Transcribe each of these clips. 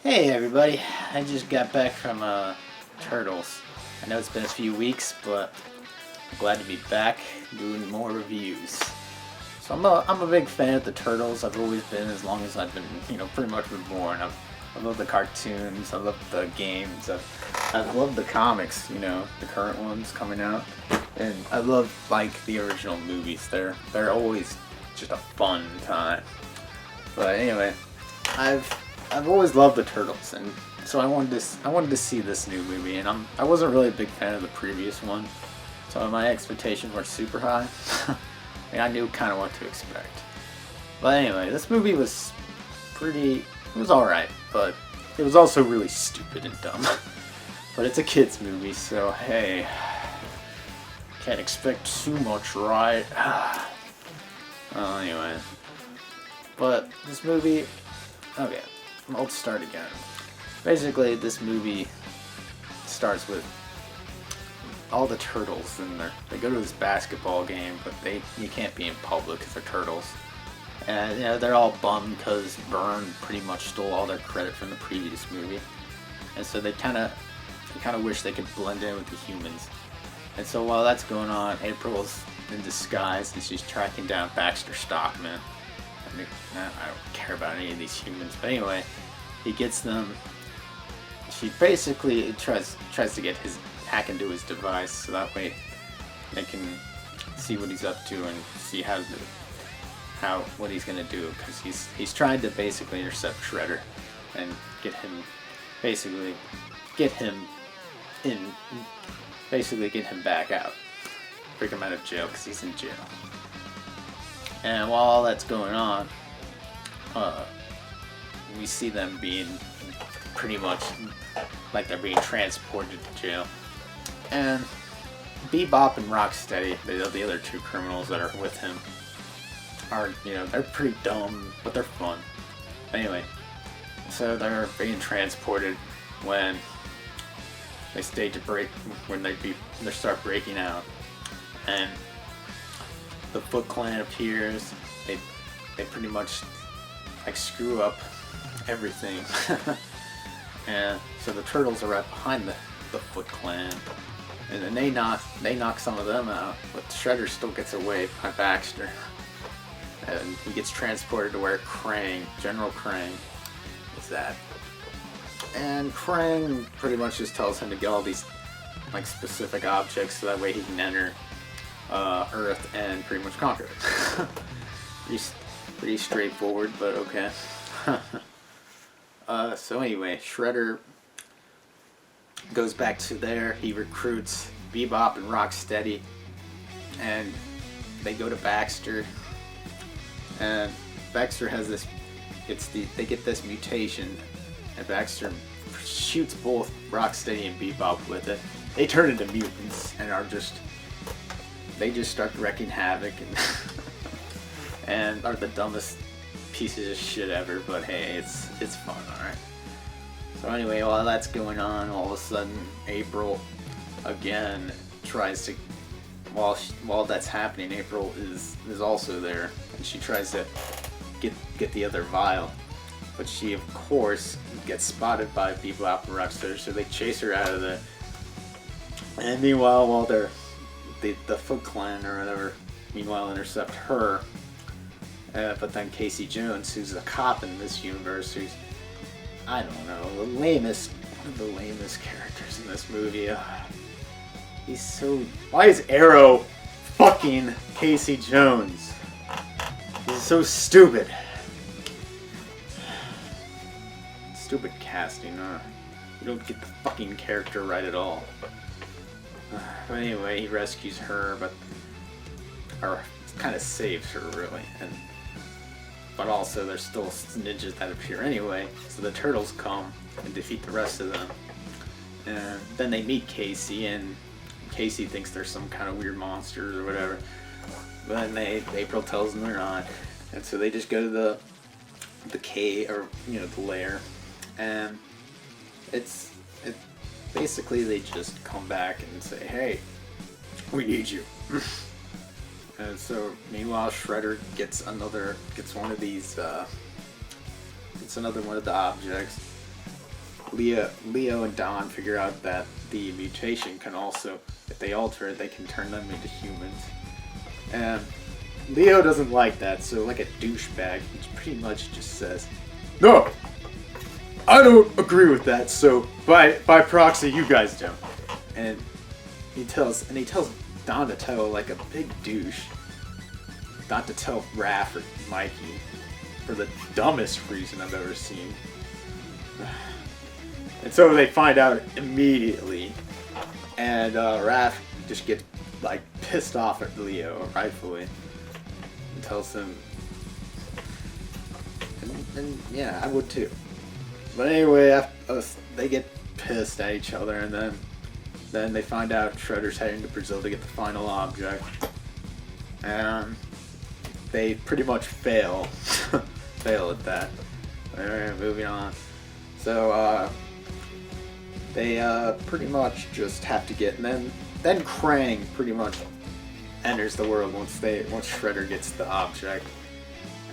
Hey everybody, I just got back from Turtles. I know it's been a few weeks, but I'm glad to be back doing more reviews. So I'm a big fan of the Turtles. I've always been, as long as I've been, pretty much been born. I love the cartoons, I love the games, I've loved the comics, the current ones coming out. And I love, like, the original movies. They're always just a fun time. But anyway, I've always loved the Turtles, and so I wanted to see this new movie, and I wasn't really a big fan of the previous one, so my expectations were super high. And I knew kind of what to expect. But anyway, this movie was it was alright, but it was also really stupid and dumb. But it's a kids movie, so hey, can't expect too much, right? Well, anyway, but this movie, okay. I'll start again. Basically, this movie starts with all the turtles, and they go to this basketball game, but you can't be in public because they're turtles. And they're all bummed because Byrne pretty much stole all their credit from the previous movie, and so they kind of wish they could blend in with the humans. And so while that's going on, April's in disguise and she's tracking down Baxter Stockman. I don't care about any of these humans, but anyway, he gets them. She basically tries to get hack into his device, so that way they can see what he's up to and see what he's gonna do, because he's trying to basically intercept Shredder and get him back out, break him out of jail because he's in jail. And while all that's going on, we see them being pretty much like they're being transported to jail. And Bebop and Rocksteady, the other two criminals that are with him, are, they're pretty dumb, but they're fun. Anyway, so they're being transported when they stage a break, when they start breaking out. And the Foot Clan appears. They pretty much like screw up everything. And so the turtles are right behind the Foot Clan, and then they knock some of them out, but Shredder still gets away by Baxter, and he gets transported to where General Krang is at. And Krang pretty much just tells him to get all these like specific objects so that way he can enter Earth and pretty much conquer it. Pretty straightforward, but okay. So anyway, Shredder goes back to there. He recruits Bebop and Rocksteady, and they go to Baxter. And Baxter has this. They get this mutation, and Baxter shoots both Rocksteady and Bebop with it. They turn into mutants and they just start wrecking havoc and are the dumbest pieces of shit ever, but hey, it's fun, alright? So anyway, while that's going on, all of a sudden April again tries to, while that's happening, April is also there, and she tries to get the other vial, but she of course gets spotted by Bebop and Rocksteady, so they chase her out of there. And meanwhile, while the Foot Clan or whatever, intercept her. But then Casey Jones, who's a cop in this universe, who's, I don't know, one of the lamest characters in this movie. Why is Arrow fucking Casey Jones? He's so stupid. Stupid casting, You don't get the fucking character right at all. But anyway, he rescues her, or kind of saves her, really, but also there's still ninjas that appear anyway, so the turtles come and defeat the rest of them. And then they meet Casey, and Casey thinks they're some kind of weird monsters or whatever, but then April tells them they're not, and so they just go to the cave, or the lair, and basically they just come back and say, hey, we need you. And so meanwhile, Shredder gets one of these, gets another one of the objects, Leo and Don figure out that the mutation can also, if they alter it, they can turn them into humans. And Leo doesn't like that, so like a douchebag, he pretty much just says, "No, I don't agree with that. So by proxy, you guys don't." And he tells Don to tell like a big douche, not to tell Raph or Mikey, for the dumbest reason I've ever seen. And so they find out immediately, and Raph just gets like pissed off at Leo, rightfully, and tells him, and yeah, I would too. But anyway, they get pissed at each other, and then they find out Shredder's heading to Brazil to get the final object, and they pretty much fail at that. Alright, moving on. So they pretty much just have to get, and then Krang pretty much enters the world once Shredder gets the object,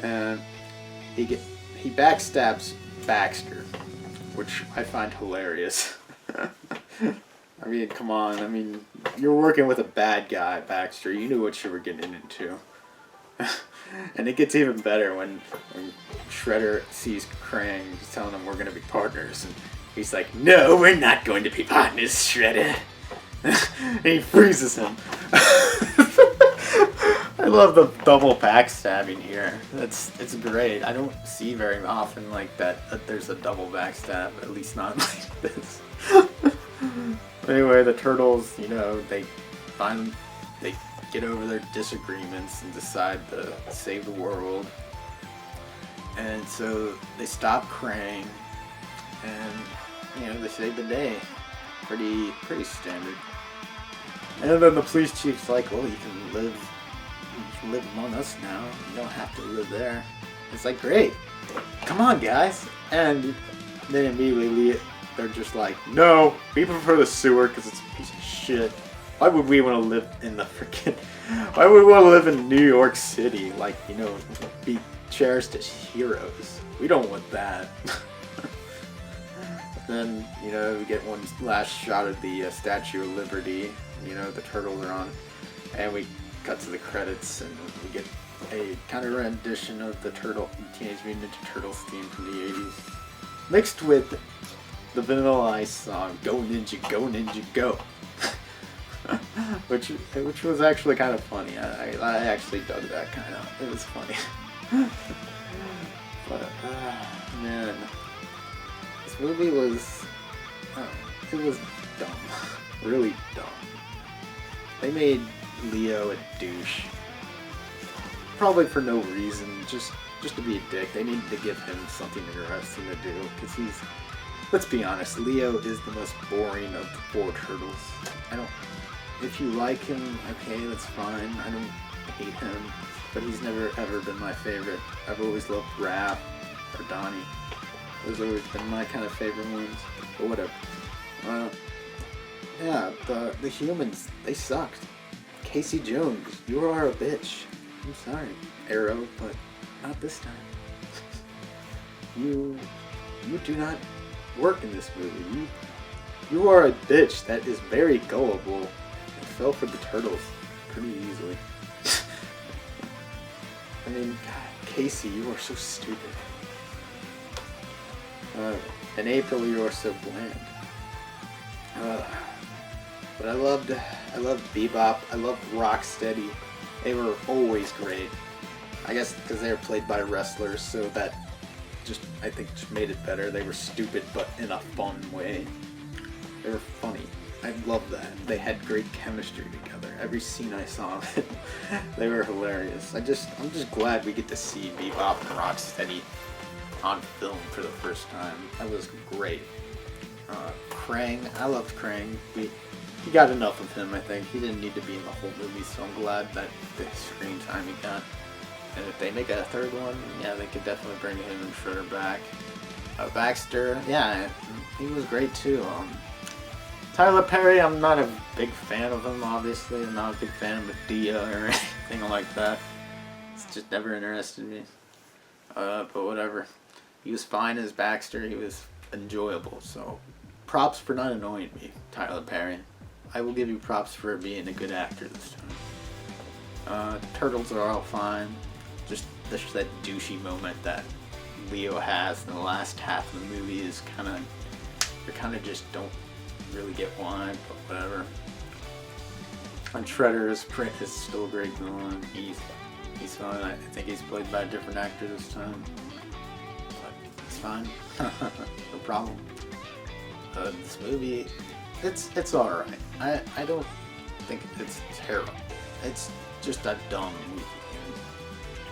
and he backstabs Baxter, which I find hilarious. I mean, come on. I mean, you're working with a bad guy, Baxter. You knew what you were getting into. And it gets even better when Shredder sees Krang telling him we're going to be partners. And he's like, "No, we're not going to be partners, Shredder." And he freezes him. I love the double backstabbing here. It's great. I don't see very often like that there's a double backstab, at least not like this. Anyway, the turtles, they get over their disagreements and decide to save the world. And so they stop Krang, and they save the day. Pretty standard. And then the police chief's like, "Well, you can live among us now. You don't have to live there." It's like, great. Come on, guys. And then immediately they're just like, "No, we prefer the sewer because it's a piece of shit. Why would we want to live in why would we want to live in New York City? Like, be cherished as heroes. We don't want that." Then, we get one last shot of the Statue of Liberty. The turtles are on. And we cut to the credits, and we get a kind of rendition of the Teenage Mutant Ninja Turtles theme from the 80s. Mixed with the Vanilla Ice song, "Go Ninja, Go Ninja, Go." which was actually kind of funny. I actually dug that kind of. It was funny. But, man. This movie was, it was dumb. Really dumb. They made Leo a douche. Probably for no reason, just to be a dick. They needed to give him something interesting to do, because let's be honest, Leo is the most boring of the four turtles. If you like him, okay, that's fine. I don't hate him, but he's never ever been my favorite. I've always loved Raph or Donnie. Those have always been my kind of favorite ones, but whatever. Yeah, the humans, they sucked. Casey Jones, you are a bitch. I'm sorry, Arrow, but not this time. You do not work in this movie. You are a bitch that is very gullible and fell for the turtles pretty easily. I mean, God, Casey, you are so stupid. In April, you are so bland. But I loved Bebop. I loved Rocksteady. They were always great. I guess because they were played by wrestlers, so that I think just made it better. They were stupid, but in a fun way. They were funny. I loved that. They had great chemistry together. Every scene I saw of it, they were hilarious. I'm just glad we get to see Bebop and Rocksteady on film for the first time. That was great. Krang, I loved Krang. We got enough of him, I think. He didn't need to be in the whole movie, so I'm glad that the screen time he got. And if they make a third one, yeah, they could definitely bring him and Shredder back. Baxter, yeah, he was great too. Tyler Perry, I'm not a big fan of him, obviously. I'm not a big fan of Medea or anything like that. It's just never interested me. But whatever. He was fine as Baxter. He was enjoyable. So props for not annoying me, Tyler Perry. I will give you props for being a good actor this time. Turtles are all fine. Just that douchey moment that Leo has in the last half of the movie is kind of just don't really get why, but whatever. And Shredder's Print is still a great villain. He's fine. I think he's played by a different actor this time, but it's fine. No problem. This movie, it's alright. I don't think it's terrible. It's just a dumb movie.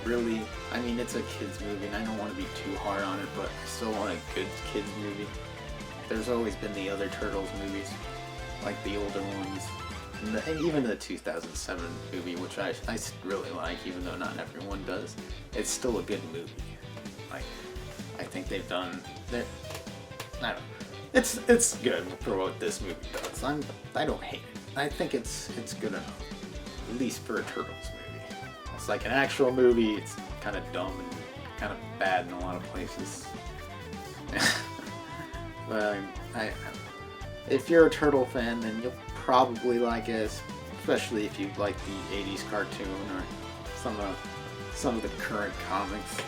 Really, I mean, it's a kids movie, and I don't want to be too hard on it, but I still want a good kids movie. There's always been the other Turtles movies, like the older ones, and even the 2007 movie, which I really like, even though not everyone does. It's still a good movie. Like, I think they've done. I don't know. It's good for what this movie does. I don't hate it. I think it's good enough, at least for a Turtles movie. It's like an actual movie. It's kind of dumb and kind of bad in a lot of places. But if you're a Turtle fan, then you'll probably like it, especially if you like the 80s cartoon or some of the current comics.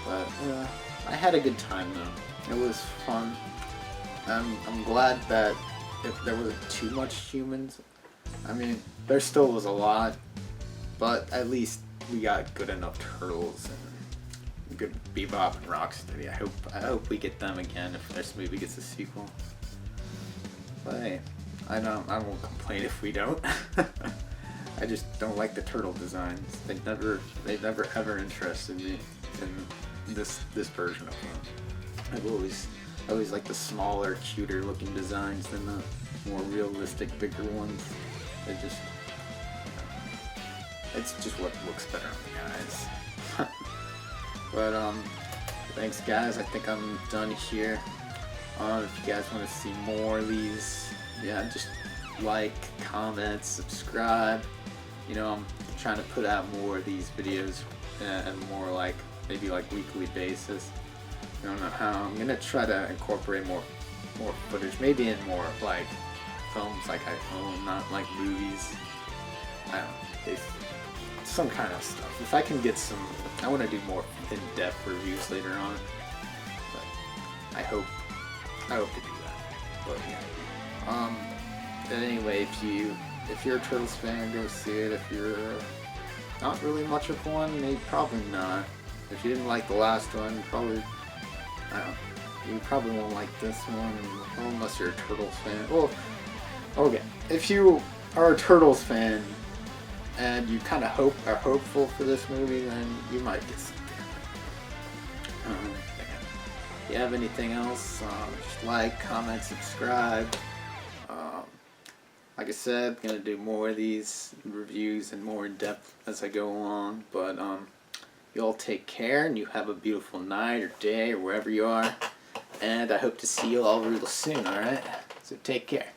But I had a good time though. It was fun. I'm glad that if there wasn't too much humans. I mean, there still was a lot, but at least we got good enough Turtles and good Bebop and Rocksteady. I hope we get them again if this movie gets a sequel. But hey, I won't complain if we don't. I just don't like the turtle designs. They never ever interested me in this version of them. I've always liked the smaller, cuter looking designs than the more realistic, bigger ones. It's just what looks better on the eyes. But thanks guys. I think I'm done here. If you guys want to see more of these, yeah, just like, comment, subscribe. You know, I'm trying to put out more of these videos and more like maybe like weekly basis. I don't know how. I'm gonna try to incorporate more footage, maybe in more like films like I own, not like movies. I don't know, some kind of stuff. If I can get some, I want to do more in-depth reviews later on. But I hope to do that. But yeah. But anyway, if you're a Turtles fan, go see it. If you're not really much of one, maybe probably not. If you didn't like the last one, you probably won't like this one, unless you're a Turtles fan. Well, okay, if you are a Turtles fan and you kind of are hopeful for this movie, then you might get something. If you have anything else, just like, comment, subscribe. Like I said, I'm gonna do more of these reviews and more in depth as I go along. But you all take care, and you have a beautiful night or day or wherever you are. And I hope to see you all real soon. All right, so take care.